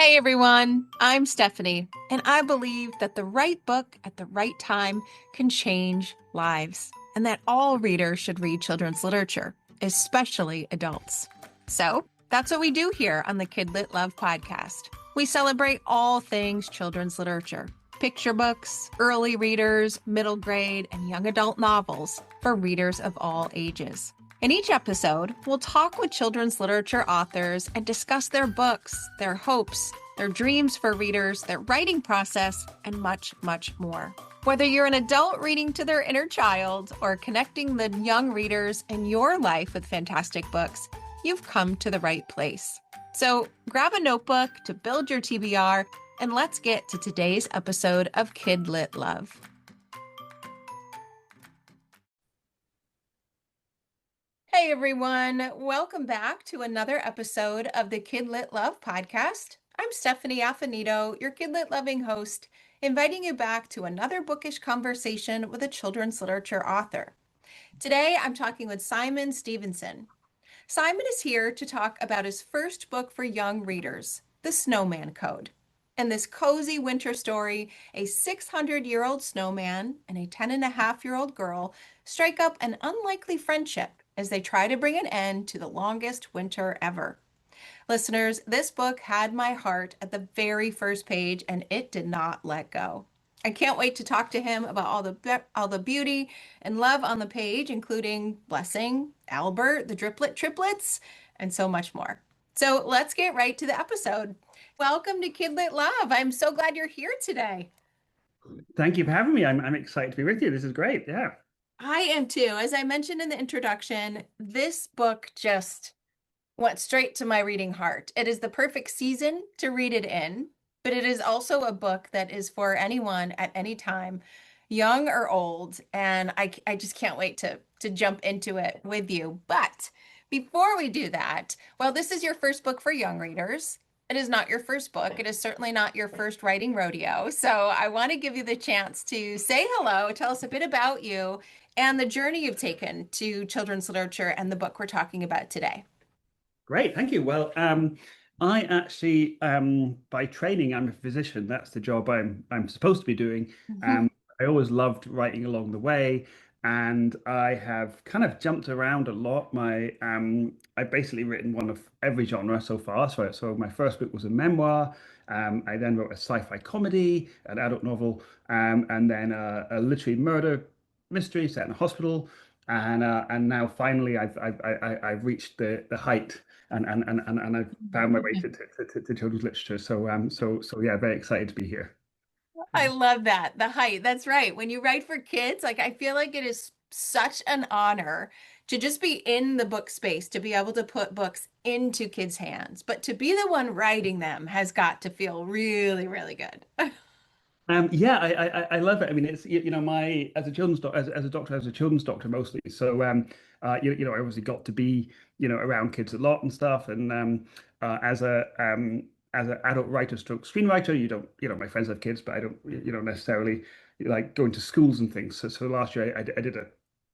Hey everyone, I'm Stephanie, and I believe that the right book at the right time can change lives, and that all readers should read children's literature, especially adults. So that's what we do here on the KidLit Love podcast. We celebrate all things children's literature: picture books, early readers, middle grade, and young adult novels for readers of all ages. In each episode, we'll talk with children's literature authors and discuss their books, their hopes, their dreams for readers, their writing process, and much, much more. Whether you're an adult reading to their inner child or connecting the young readers in your life with fantastic books, you've come to the right place. So grab a notebook to build your TBR, and let's get to today's episode of KidLit Love. Hey everyone, welcome back to another episode of the KidLit Love podcast. I'm Stephanie Affinito, your KidLit loving host, inviting you back to another bookish conversation with a children's literature author. Today I'm talking with Simon Stephenson. Simon is here to talk about his first book for young readers, The Snowman Code. In this cozy winter story, a 600-year-old snowman and a 10-and-a-half-year-old girl strike up an unlikely friendship as they try to bring an end to the longest winter ever. Listeners, this book had my heart at the very first page, and it did not let go. I can't wait to talk to him about all the beauty and love on the page, including Blessing, Albert, the triplets, and so much more. So let's get right to the episode. Welcome to KidLit Love. I'm so glad you're here today. Thank you for having me. I'm excited to be with you. This is great. Yeah. I am too. As I mentioned in the introduction, this book just went straight to my reading heart. It is the perfect season to read it in, but it is also a book that is for anyone at any time, young or old. And I just can't wait to jump into it with you. But before we do that, well, this is your first book for young readers. It is not your first book. It is certainly not your first writing rodeo. So I want to give you the chance to say hello, tell us a bit about you and the journey you've taken to children's literature and the book we're talking about today. Great. Thank you. Well, I actually, by training, I'm a physician. That's the job I'm supposed to be doing. Mhm. Um, I always loved writing along the way, and I have kind of jumped around a lot. I've basically written one of every genre so far. So my first book was a memoir. I then wrote a sci-fi comedy, an adult novel, and then a literary murder mystery set in a hospital. And now finally I've reached the height and I've found my way to children's literature. So yeah, very excited to be here. I love that. The height. That's right. When you write for kids, like I feel like it is such an honor to just be in the book space, to be able to put books into kids' hands. But to be the one writing them has got to feel really, really good. Yeah, I love it. I mean, it's my as a children's doc as a doctor, as a children's doctor mostly. So I obviously got to be around kids a lot and stuff. And as an adult writer stroke screenwriter, you don't my friends have kids, but I don't necessarily like going to schools and things. So last year I did a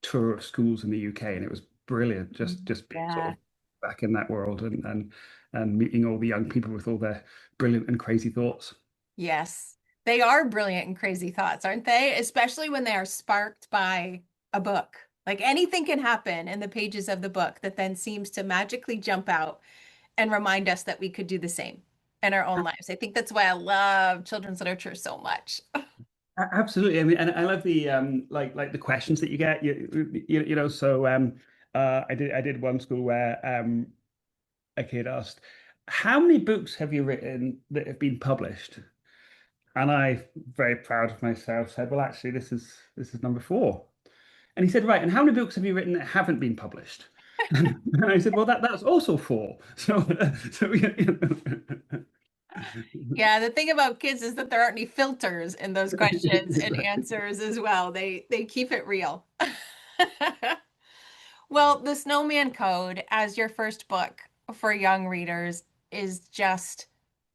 tour of schools in the UK, and it was brilliant. Just being sort Yeah. of back in that world and meeting all the young people with all their brilliant and crazy thoughts. Yes. They are brilliant and crazy thoughts, aren't they? Especially when they are sparked by a book. Like anything can happen in the pages of the book that then seems to magically jump out and remind us that we could do the same in our own lives. I think that's why I love children's literature so much. Absolutely. I mean, and I love the like the questions that you get. So I did one school where a kid asked, "How many books have you written that have been published?" And I, very proud of myself, said, "Well, actually, this is number four." And he said, "Right, and how many books have you written that haven't been published?" And I said, "Well, that's also four." So. Yeah, the thing about kids is that there aren't any filters in those questions and answers as well. They keep it real. Well, The Snowman Code as your first book for young readers is just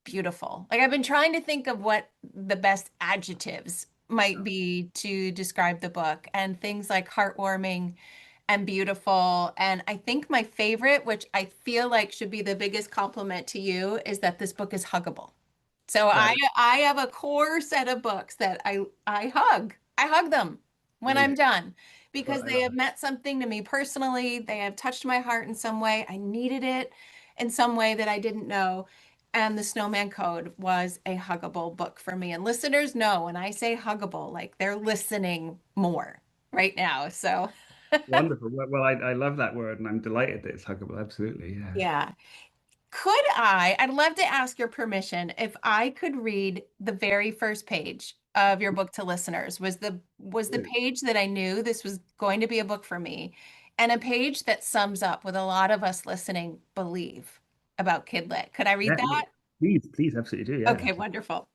beautiful. Like I've been trying to think of what the best adjectives might be to describe the book, and things like heartwarming and beautiful. And I think my favorite, which I feel like should be the biggest compliment to you, is that this book is huggable. So I That is I have a core set of books that I hug. I hug them when I'm brilliant. done Well, because I they love have it. meant something to me personally. They have touched my heart in some way. I needed it in some way that I didn't know. And the Snowman Code was a huggable book for me. And listeners know when I say huggable, like they're listening more right now. So Wonderful. I love that word, and I'm delighted that it's huggable. Absolutely, yeah. yeah. Could I'd love to ask your permission if I could read the very first page of your book to listeners. Was the Brilliant. page that I knew this was going to be a book for me, and a page that sums up what a lot of us listening believe about Kidlit. Could I read Yeah, no, that? please, please, absolutely do. Yeah. Okay, wonderful.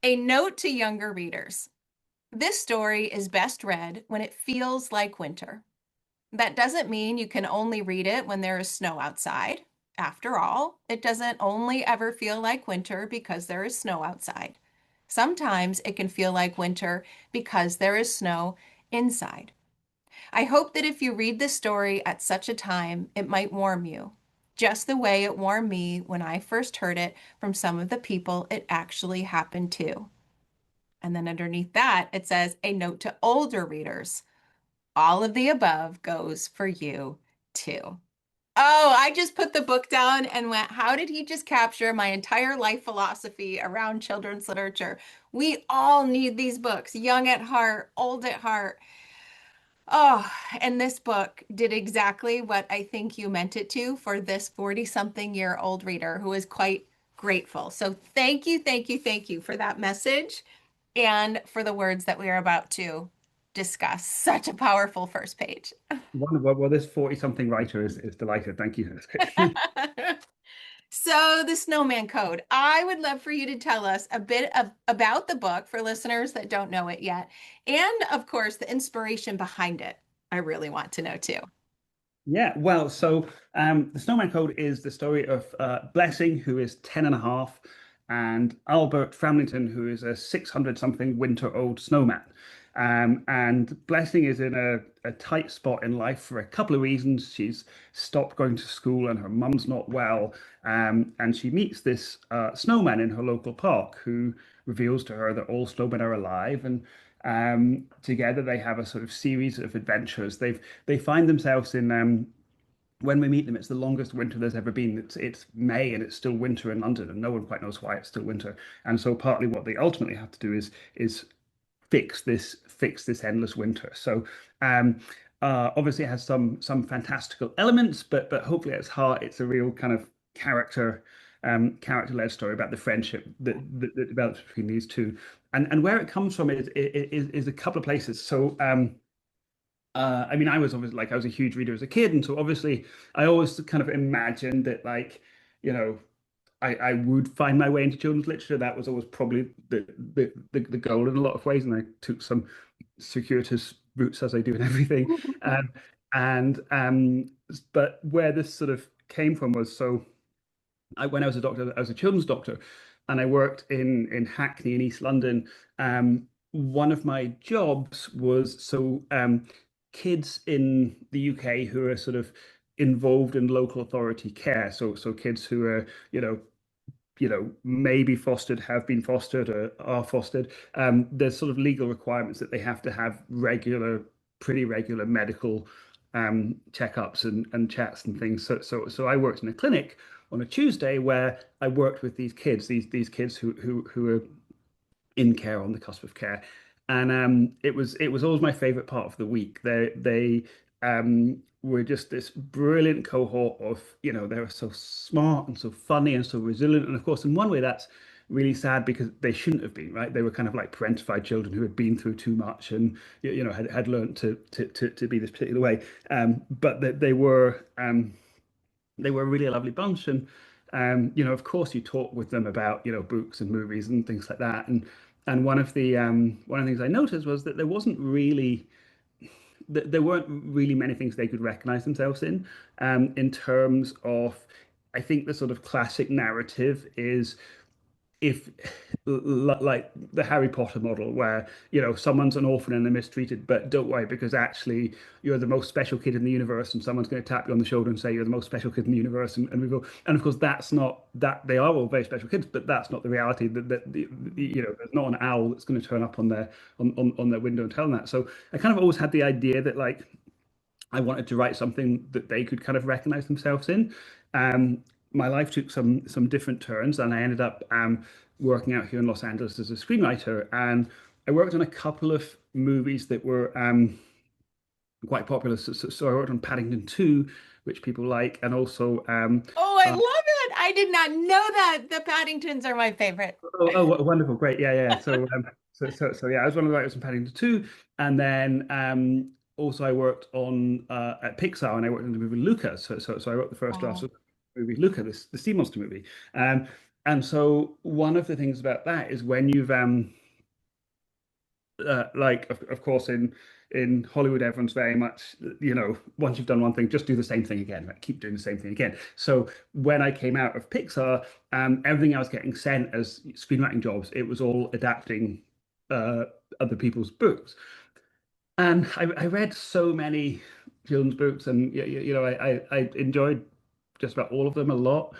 A note to younger readers. This story is best read when it feels like winter. That doesn't mean you can only read it when there is snow outside. After all, it doesn't only ever feel like winter because there is snow outside. Sometimes it can feel like winter because there is snow inside. I hope that if you read this story at such a time, it might warm you, just the way it warmed me when I first heard it from some of the people it actually happened to. And then underneath that, it says a note to older readers. All of the above goes for you too. Oh, I just put the book down and went, how did he just capture my entire life philosophy around children's literature? We all need these books, young at heart, old at heart. Oh, and this book did exactly what I think you meant it to for this 40-something-year-old reader who is quite grateful. So thank you, thank you, thank you for that message and for the words that we are about to discuss. Such a powerful first page. This 40-something writer is delighted. Thank you. That's great. So, the Snowman Code. I would love for you to tell us a bit about the book for listeners that don't know it yet. And of course, the inspiration behind it. I really want to know too. Yeah, well, so the Snowman Code is the story of Blessing, who is 10 and a half, and Albert Framlington, who is a 600 something winter old snowman. And Blessing is in a tight spot in life for a couple of reasons. She's stopped going to school and her mum's not well. And she meets this snowman in her local park who reveals to her that all snowmen are alive. And together they have a sort of series of adventures. They find themselves in when we meet them, it's the longest winter there's ever been. It's May and it's still winter in London, and no one quite knows why it's still winter. And so partly what they ultimately have to do is fix this endless winter. So obviously it has some fantastical elements, but hopefully at its heart it's a real kind of character-led story about the friendship that develops between these two. And where it comes from is a couple of places. So I mean, I was obviously like I was a huge reader as a kid, and so obviously I always kind of imagined that like, you know, I would find my way into children's literature. That was always probably the goal in a lot of ways, and I took some circuitous routes as I do in everything. Um, and but where this sort of came from was when I was a doctor, I was a children's doctor, and I worked in Hackney in East London. One of my jobs was kids in the UK who are sort of involved in local authority care. So kids who are maybe fostered, have been fostered, or are fostered. There's sort of legal requirements that they have to have pretty regular medical checkups and chats and things. So I worked in a clinic on a Tuesday where I worked with these kids, these kids who are in care, on the cusp of care, and it was always my favorite part of the week. They were just this brilliant cohort of, they were so smart and so funny and so resilient, and of course in one way that's really sad because they shouldn't have been, right? They were kind of like parentified children who had been through too much and had learned to be this particular way. But they were really a lovely bunch. And of course you talk with them about books and movies and things like that. And one of the things I noticed was that there weren't really many things they could recognize themselves in terms of, I think the sort of classic narrative is if like the Harry Potter model where someone's an orphan and they're mistreated, but don't worry because actually you're the most special kid in the universe and someone's going to tap you on the shoulder and say you're the most special kid in the universe, and we go, and of course that's not that, they are all very special kids, but that's not the reality. There's not an owl that's going to turn up on their on their window and tell them that. So I kind of always had the idea that like I wanted to write something that they could kind of recognize themselves in. Um, my life took some different turns, and I ended up working out here in Los Angeles as a screenwriter. And I worked on a couple of movies that were quite popular. So I worked on Paddington 2, which people like, and also Oh, I uh, love it. I did not know that. The Paddingtons are my favorite. wonderful, great, yeah. So yeah, I was one of the writers on Paddington 2, and then also I worked on at Pixar, and I worked on the movie Luca. So I wrote the first draft Oh, of the movie Luca, this the sea monster movie. Um, and so one of the things about that is when you've like of course in Hollywood everyone's very much once you've done one thing just do the same thing again, right? Keep doing the same thing again. So when I came out of Pixar, everything I was getting sent as screenwriting jobs, it was all adapting uh other people's books. And I read so many children's books, and I enjoyed just about all of them a lot.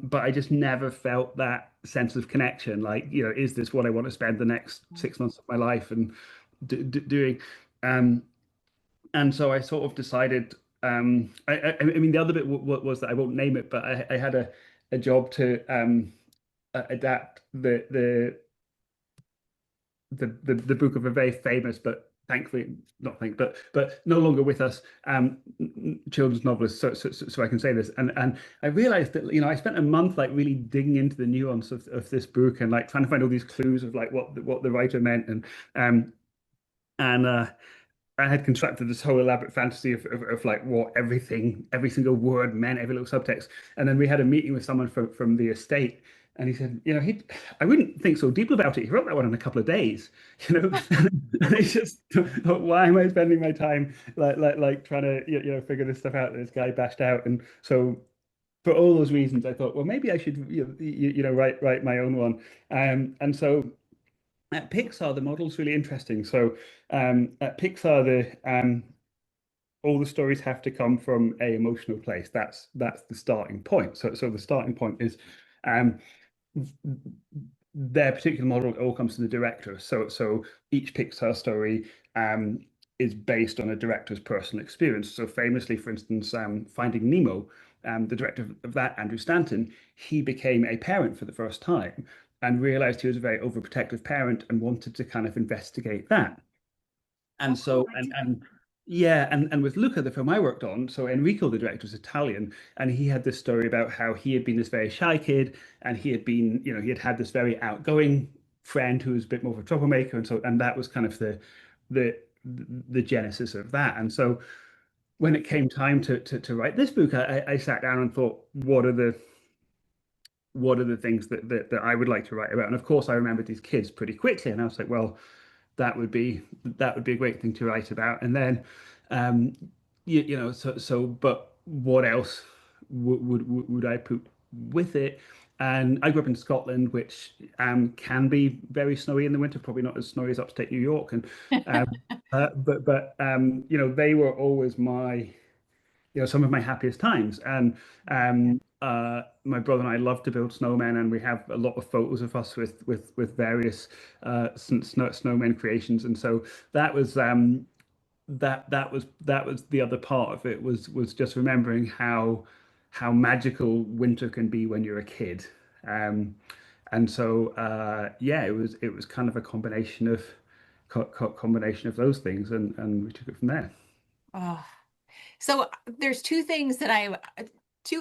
But I just never felt that sense of connection. Like, is this what I want to spend the next 6 months of my life and doing? Um, and so I sort of decided. I mean, the other bit was that I won't name it, but I had a job to adapt the book of a very famous, but thankfully not thank but no longer with us, children's novelist. So I can say this, and I realized that I spent a month like really digging into the nuance of this book and like trying to find all these clues of like what the writer meant, um and I had constructed this whole elaborate fantasy of like what every single word meant, every little subtext. And then we had a meeting with someone from the estate, and he said, I wouldn't think so deep about it. He wrote that one in a couple of days, And it's just, why am I spending my time like trying to figure this stuff out that this guy bashed out? And so for all those reasons, I thought, well, maybe I should write my own one. And so at Pixar, the model's really interesting. So at Pixar, the all the stories have to come from a emotional place. That's the starting point. So the starting point is um, their particular model. It all comes from the director. So each Pixar story is based on a director's personal experience. So famously, for instance, Finding Nemo, the director of that, Andrew Stanton, he became a parent for the first time and realized he was a very overprotective parent and wanted to kind of investigate that. And oh, so, and yeah, and with Luca, the film I worked on, so Enrico, the director, was Italian, and he had this story about how he had been this very shy kid, and he had been, he had had this very outgoing friend who was a bit more of a troublemaker, and that was kind of the the genesis of that. And so when it came time to write this book, I sat down and thought, what are the things that I would like to write about? And of course, I remembered these kids pretty quickly, and I was like, well, that would be a great thing to write about. And then, um, but what else would I put with it? And I grew up in Scotland, which can be very snowy in the winter, probably not as snowy as upstate New York. And um, but they were always some of my happiest times. And my brother and I love to build snowmen, and we have a lot of photos of us with various snowmen creations. And so that was that was the other part of it was just remembering how magical winter can be when you're a kid. Um, and so yeah, it was kind of a combination of those things, and we took it from there. oh. So there's two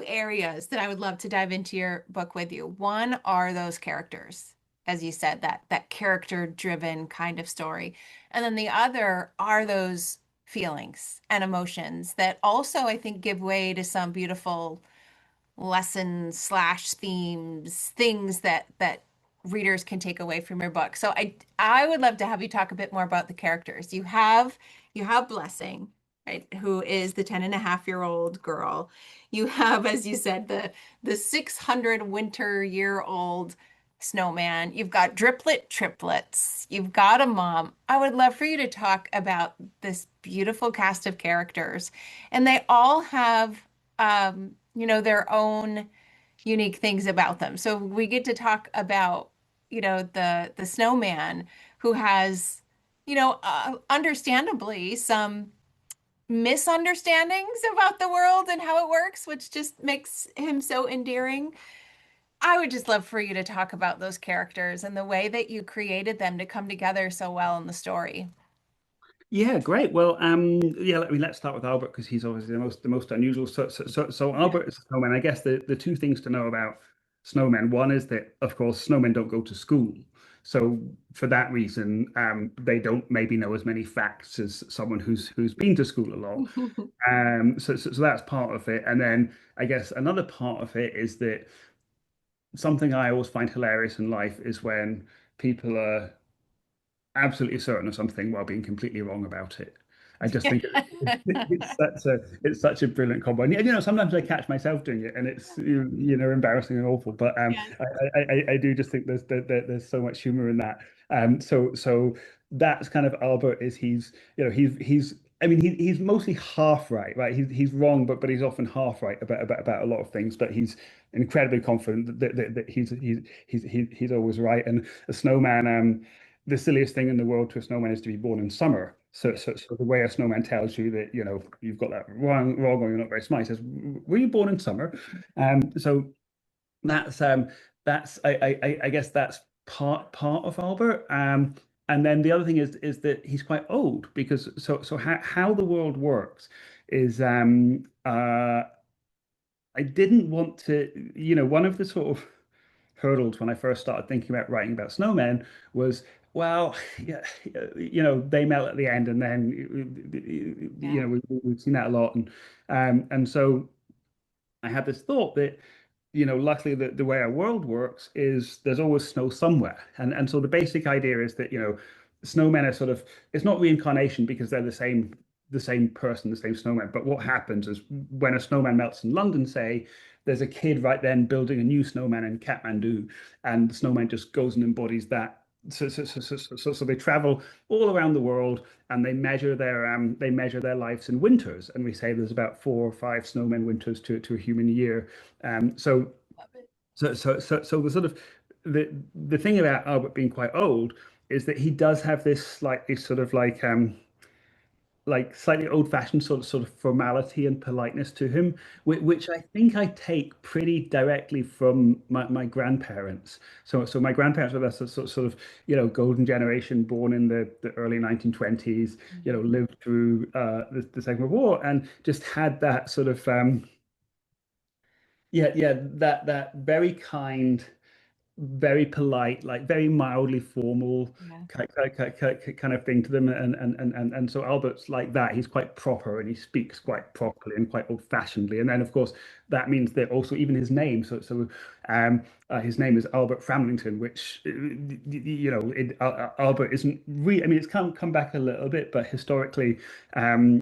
areas that I would love to dive into your book with you. One are those characters, as you said, that character driven kind of story. And then the other are those feelings and emotions that also I think give way to some beautiful lessons slash themes, things that readers can take away from your book. So I would love to have you talk a bit more about the characters. You have Blessing, right, who is the 10 and a half year old girl. You have, as you said, the 600 winter year old snowman. You've got driplet triplets. You've got a mom. I would love for you to talk about this beautiful cast of characters. And they all have, their own unique things about them. So we get to talk about, the snowman who has, understandably some misunderstandings about the world and how it works, which just makes him so endearing. I would just love for you to talk about those characters and the way that you created them to come together so well in the story. Yeah, great. Well, yeah. Let's start with Albert because he's obviously the most unusual. So Yeah. Albert is a snowman. I guess the two things to know about snowmen. One is that, of course, snowmen don't go to school. So for that reason, they don't maybe know as many facts as someone who's been to school a lot. So that's part of it. And then I guess another part of it is that something I always find hilarious in life is when people are absolutely certain of something while being completely wrong about it. I just think it's such a brilliant combo. And sometimes I catch myself doing it, and it's embarrassing and awful. But Yes. I do just think there's so much humor in that. So that's kind of Albert is he's I mean he's mostly half right, right? He's wrong, but he's often half right about a lot of things. But he's incredibly confident that he's always right. And a snowman, the silliest thing in the world to a snowman is to be born in summer. So the way a snowman tells you that you've got that wrong, or you're not very smart. He says, "Were you born in summer?" So that's I guess that's part of Albert. And then the other thing is that he's quite old because so how the world works is I didn't want to, one of the sort of hurdles when I first started thinking about writing about snowmen was, well, yeah, they melt at the end, and then Yeah. we've seen that a lot, and so I had this thought that, luckily the way our world works is there's always snow somewhere. And so the basic idea is that, snowmen are sort of, it's not reincarnation because they're the same person, the same snowman. But what happens is when a snowman melts in London, say, there's a kid right then building a new snowman in Kathmandu, and the snowman just goes and embodies that. So they travel all around the world, and they measure their lives in winters, and we say there's about 4 or 5 snowmen winters to a human year. Um, so Love it. so the sort of the thing about Albert being quite old is that he does have this slightly sort of like slightly old-fashioned sort of formality and politeness to him, which I think I take pretty directly from my grandparents. So my grandparents were that sort of golden generation, born in the early 1920s, Mhm. lived through the Second World War, and just had that sort of that very kind, very polite, like very mildly formal Yeah. kind of thing to them. And so Albert's like that. He's quite proper and he speaks quite properly and quite old-fashionedly. And then, of course, that means that also even his name. His name is Albert Framlington, which, Albert isn't really, I mean, it's come back a little bit, but historically, um,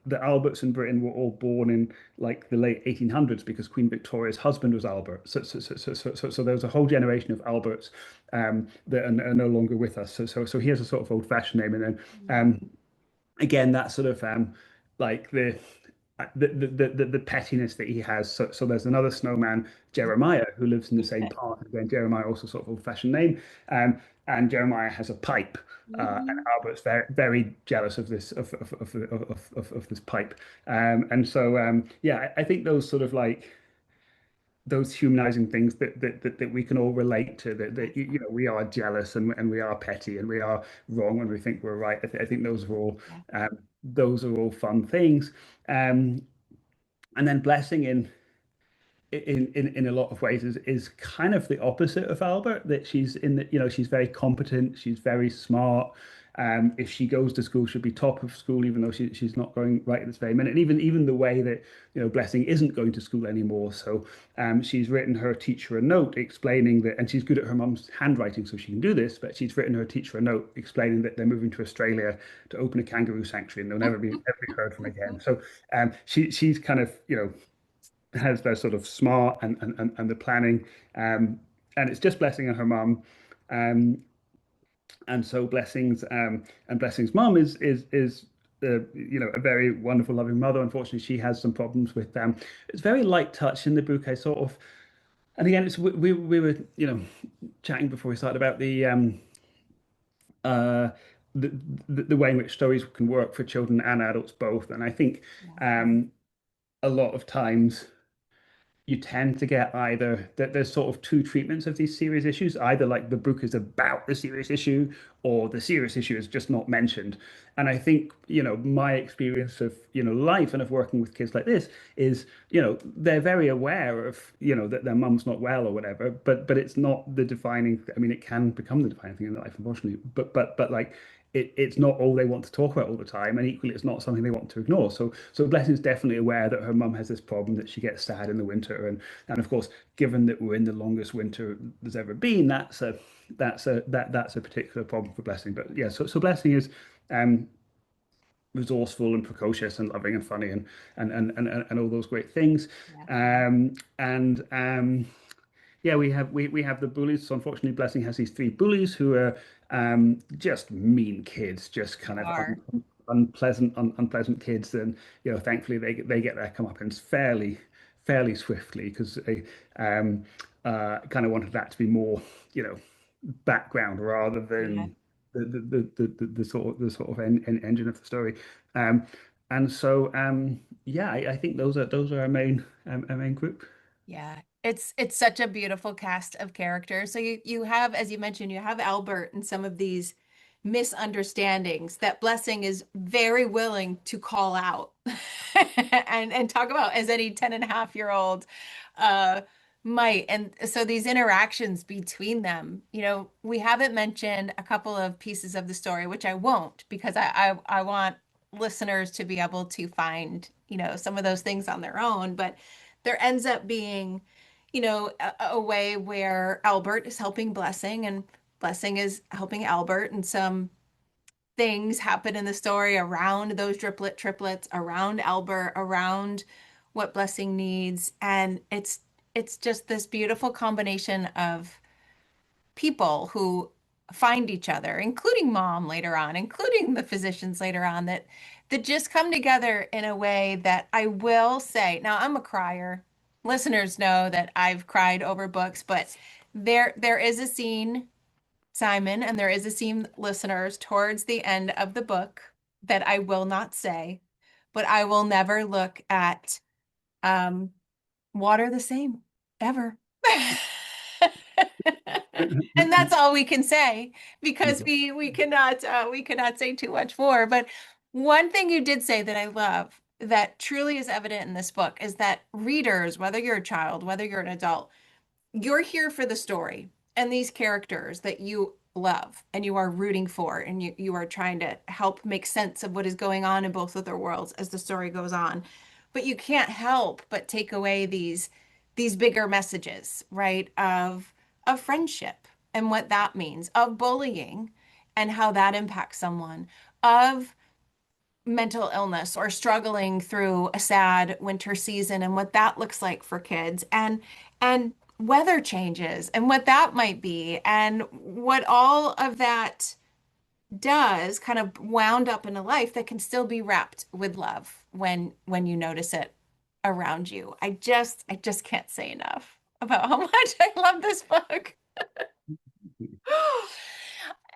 the Alberts in Britain were all born in like the late 1800s because Queen Victoria's husband was Albert. So there was a whole generation of Alberts that are no longer with us. So he has a sort of old-fashioned name, and then Mhm. again that sort of like the pettiness that he has. So there's another snowman, Jeremiah, who lives in the same part. Again, Jeremiah also sort of old-fashioned name, and Jeremiah has a pipe. And Mhm. Albert's very jealous of this of this pipe, and so yeah, I think those sort of like those humanizing things that we can all relate to, that we are jealous, and we are petty, and we are wrong when we think we're right. I think Yeah. those are all fun things. um and then Blessing in a lot of ways is kind of the opposite of Albert, that she's in the, she's very competent, she's very smart. If she goes to school, she'll be top of school, even though she's not going right at this very minute. And even the way that Blessing isn't going to school anymore. So she's written her teacher a note explaining that, and she's good at her mum's handwriting, so she can do this. But she's written her teacher a note explaining that they're moving to Australia to open a kangaroo sanctuary, and they'll never be heard from again. So she's kind of has their sort of smart and the planning. Um, and it's just Blessing and her mum. Um, and so Blessing's mum is a very wonderful, loving mother. Unfortunately, she has some problems with it's very light touch in the book. I sort of, and again, it's we were chatting before we started about uh the, the way in which stories can work for children and adults both. And I think um a lot of times you tend to get either that there's sort of two treatments of these serious issues, either like the book is about the serious issue or the serious issue is just not mentioned. And I think, my experience of, life and of working with kids like this is, they're very aware of, that their mum's not well or whatever, but it's not the defining, I mean, it can become the defining thing in their life, unfortunately, but like it's not all they want to talk about all the time, and equally, it's not something they want to ignore. So Blessing's definitely aware that her mum has this problem, that she gets sad in the winter, and of course, given that we're in the longest winter there's ever been, that's a particular problem for Blessing. But yeah, so Blessing is um, resourceful and precocious and loving and funny and all those great things. Yeah. And yeah, we have the bullies. So unfortunately, Blessing has these three bullies who are just mean kids, just kind of Are. unpleasant kids. And thankfully they get their comeuppance fairly swiftly, because they kind of wanted that to be more background rather Yeah. than the sort of engine of the story. Um, and so yeah, I think those are our main group. Yeah. It's such a beautiful cast of characters. So you have, as you mentioned, you have Albert and some of these misunderstandings that Blessing is very willing to call out and talk about, as any 10 and a half year old uh might. And so these interactions between them, we haven't mentioned a couple of pieces of the story, which I won't, because I want listeners to be able to find, some of those things on their own. But there ends up being, a way where Albert is helping Blessing and Blessing is helping Albert, and some things happen in the story around those triplets, around Albert, around what Blessing needs. And it's just this beautiful combination of people who find each other, including mom later on, including the physicians later on, that just come together in a way that I will say. Now, I'm a crier. Listeners know that I've cried over books, but there is a scene, Simon, and there is a scene, listeners, towards the end of the book that I will not say, but I will never look at um, water the same ever. And that's all we can say, because we cannot say too much more. But one thing you did say that I love, that truly is evident in this book, is that readers, whether you're a child, whether you're an adult, you're here for the story and these characters that you love and you are rooting for, and you are trying to help make sense of what is going on in both of their worlds as the story goes on. But you can't help but take away these bigger messages, right? Of friendship and what that means, of bullying and how that impacts someone, of mental illness or struggling through a sad winter season and what that looks like for kids, and weather changes and what that might be, and what all of that does kind of wound up in a life that can still be wrapped with love when you notice it around you. I just can't say enough about how much I love this book.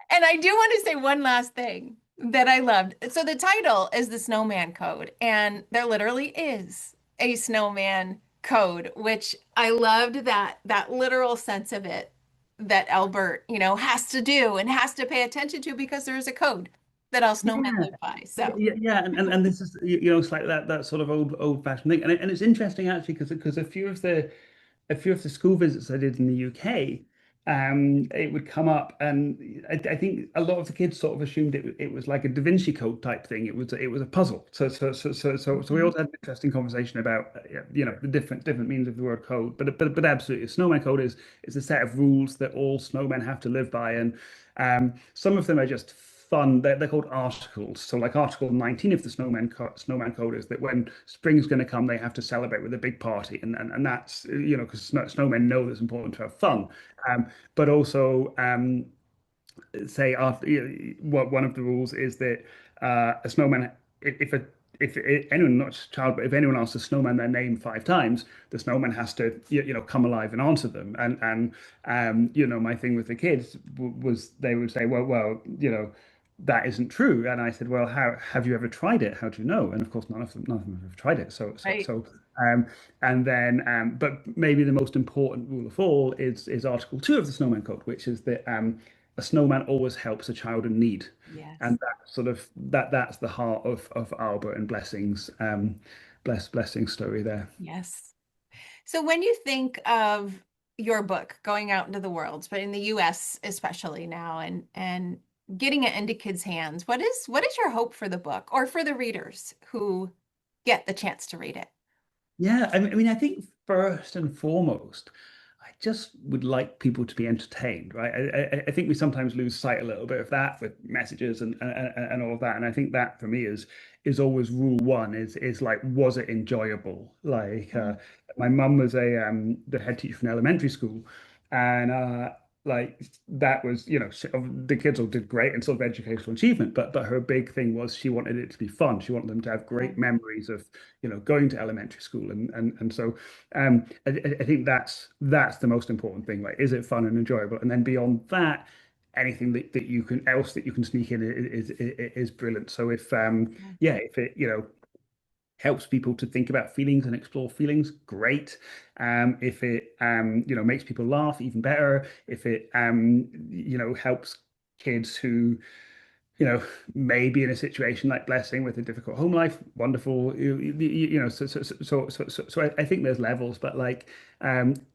And I do want to say one last thing that I loved. So the title is the Snowman Code, and there literally is a snowman code, which I loved, that literal sense of it, that Albert, has to do and has to pay attention to, because there is a code that all snowmen Yeah, live by. So, yeah, and this is it's like that sort of old fashioned thing, and it's interesting actually, because a few of the school visits I did in the UK, it would come up, and I think a lot of the kids sort of assumed it was like a Da Vinci Code type thing. It was a puzzle. So we mhm. also had an interesting conversation about the different meanings of the word code. But absolutely, a snowman code is a set of rules that all snowmen have to live by, and some of them are just fun. They're called articles. So like Article 19 of the Snowman Code is that when spring's going to come, they have to celebrate with a big party, and that's because snowmen know that it's important to have fun, but also say after what one of the rules is that a snowman if anyone, not just a child, but if anyone asks a snowman their name 5 times, the snowman has to come alive and answer them. And my thing with the kids was they would say, well, that isn't true. And I said, well, how have you ever tried it? How do you know? And of course, none of them have ever tried it. Right. Um, and then, but maybe the most important rule of all is Article 2 of the Snowman Code, which is that a snowman always helps a child in need, Yes. and that's the heart of Albert and Blessing's story there. Yes. So when you think of your book going out into the world, but in the US especially now and getting it into kids' hands, what is your hope for the book or for the readers who get the chance to read it? Yeah, I mean, I think first and foremost, I just would like people to be entertained, right? I think we sometimes lose sight a little bit of that with messages and all of that, and I think that for me is always rule one is like, was it enjoyable? Like, Mhm. my mum was the head teacher from elementary school, and like that was the kids all did great and sort of educational achievement, but her big thing was she wanted it to be fun. She wanted them to have Yeah. great memories of going to elementary school, and so I think that's the most important thing. Like, is it fun and enjoyable? And then beyond that, anything that you can sneak in is brilliant. So if Yeah. yeah, if it helps people to think about feelings and explore feelings, great. If it makes people laugh, even better. If it helps kids who may be in a situation like Blessing with a difficult home life, wonderful. So I think there's levels, but like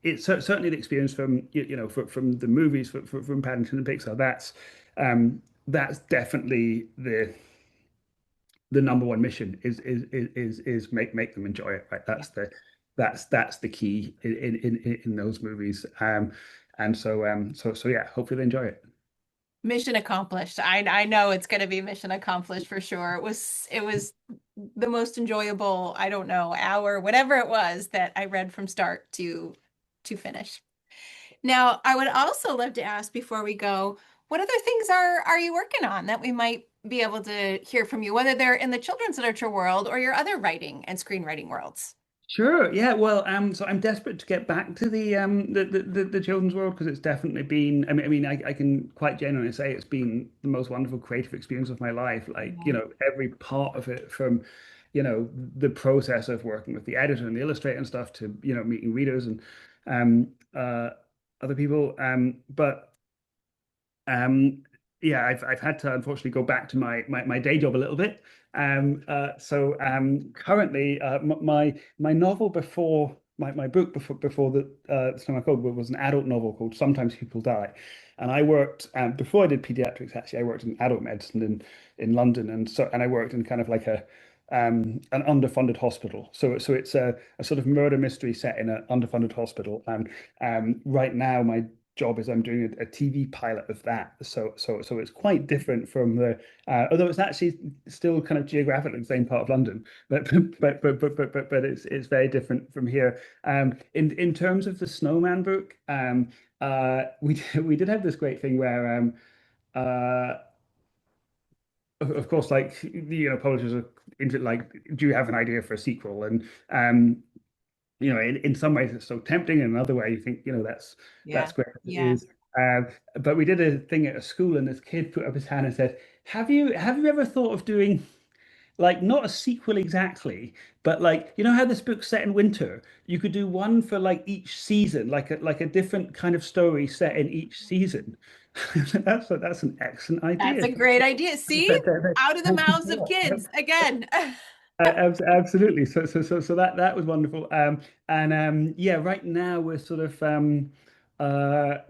it's certainly the experience from from the movies from Paddington and Pixar. That's definitely the number one mission is make them enjoy it. Right, Yeah. that's the key in those movies. And so yeah, hopefully they enjoy it. Mission accomplished. I know it's going to be mission accomplished for sure. It was the most enjoyable, I don't know, hour, whatever it was that I read from start to finish. Now, I would also love to ask before we go, what other things are you working on that we might be able to hear from you, whether they're in the children's literature world or your other writing and screenwriting worlds? Sure. Yeah. Well, so I'm desperate to get back to the children's world because it's definitely been. I can quite genuinely say it's been the most wonderful creative experience of my life. Like, Yeah. every part of it, from, the process of working with the editor and the illustrator and stuff to, meeting readers and um other people. But yeah, I've had to unfortunately go back to my day job a little bit. Currently, my novel before my book before the Stomach Code was an adult novel called Sometimes People Die, and I worked before I did pediatrics. Actually, I worked in adult medicine in London, and I worked in kind of like a an underfunded hospital. So it's a sort of murder mystery set in an underfunded hospital. And right now, my job is I'm doing a TV pilot of that. So it's quite different from although it's actually still kind of geographically the same part of London, but it's very different from here. In terms of the Snowman book, we did have this great thing where uh of course, like, publishers are into, like, do you have an idea for a sequel? And in some ways it's so tempting, and another way you think, Yeah. that's great as it Yeah. is. But we did a thing at a school, and this kid put up his hand and said, "Have you ever thought of doing, like, not a sequel exactly, but, like, how this book's set in winter? You could do one for, like, each season, like a different kind of story set in each season." That's an excellent That's idea. a great idea. See? Out of the Thank you mouths so of much. kids again. Absolutely. So that was wonderful. And yeah, right now we're sort of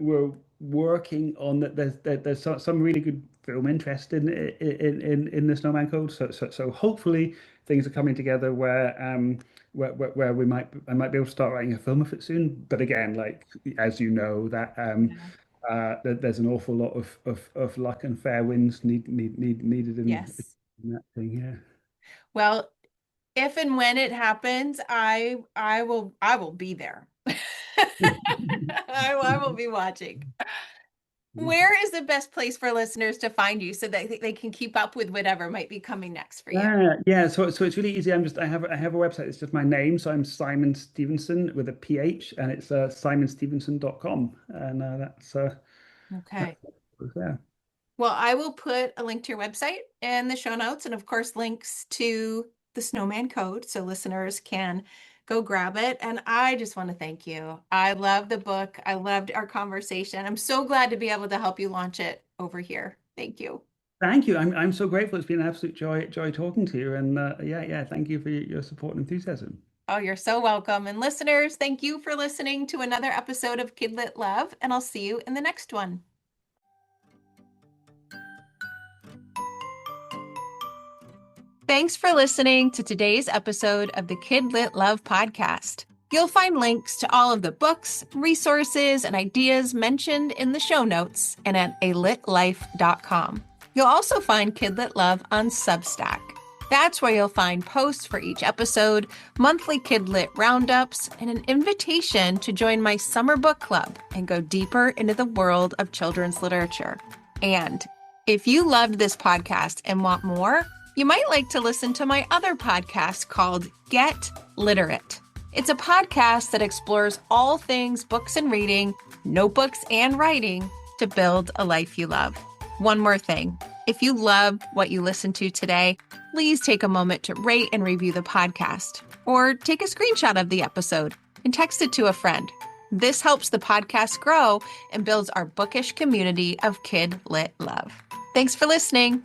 we're working on that. There's some really good film interest in the Snowman Code. So hopefully things are coming together where I might be able to start writing a film of it soon. But again, like, as you know, that Yeah. There's an awful lot of luck and fair winds needed Yes. in that thing. Yeah. Well, if and when it happens, I will be there. I will be watching. Where is the best place for listeners to find you so that they can keep up with whatever might be coming next for you? Yeah, yeah. So it's really easy. I have a website. It's just my name. So I'm Simon Stephenson with a PH, and it's simonstephenson.com, and that's Okay. yeah. Well, I will put a link to your website in the show notes, and of course, links to the Snowman Code so listeners can go grab it. And I just want to thank you. I love the book. I loved our conversation. I'm so glad to be able to help you launch it over here. Thank you. Thank you. I'm so grateful. It's been an absolute joy talking to you, and yeah. Thank you for your support and enthusiasm. Oh, you're so welcome. And listeners, thank you for listening to another episode of KidLit Love, and I'll see you in the next one. Thanks for listening to today's episode of the KidLit Love podcast. You'll find links to all of the books, resources, and ideas mentioned in the show notes and at alitlife.com. You'll also find KidLit Love on Substack. That's where you'll find posts for each episode, monthly KidLit roundups, and an invitation to join my summer book club and go deeper into the world of children's literature. And if you loved this podcast and want more, you might like to listen to my other podcast called Get Literate. It's a podcast that explores all things books and reading, notebooks and writing to build a life you love. One more thing. If you loved what you listened to today, please take a moment to rate and review the podcast, or take a screenshot of the episode and text it to a friend. This helps the podcast grow and builds our bookish community of Kid Lit Love. Thanks for listening.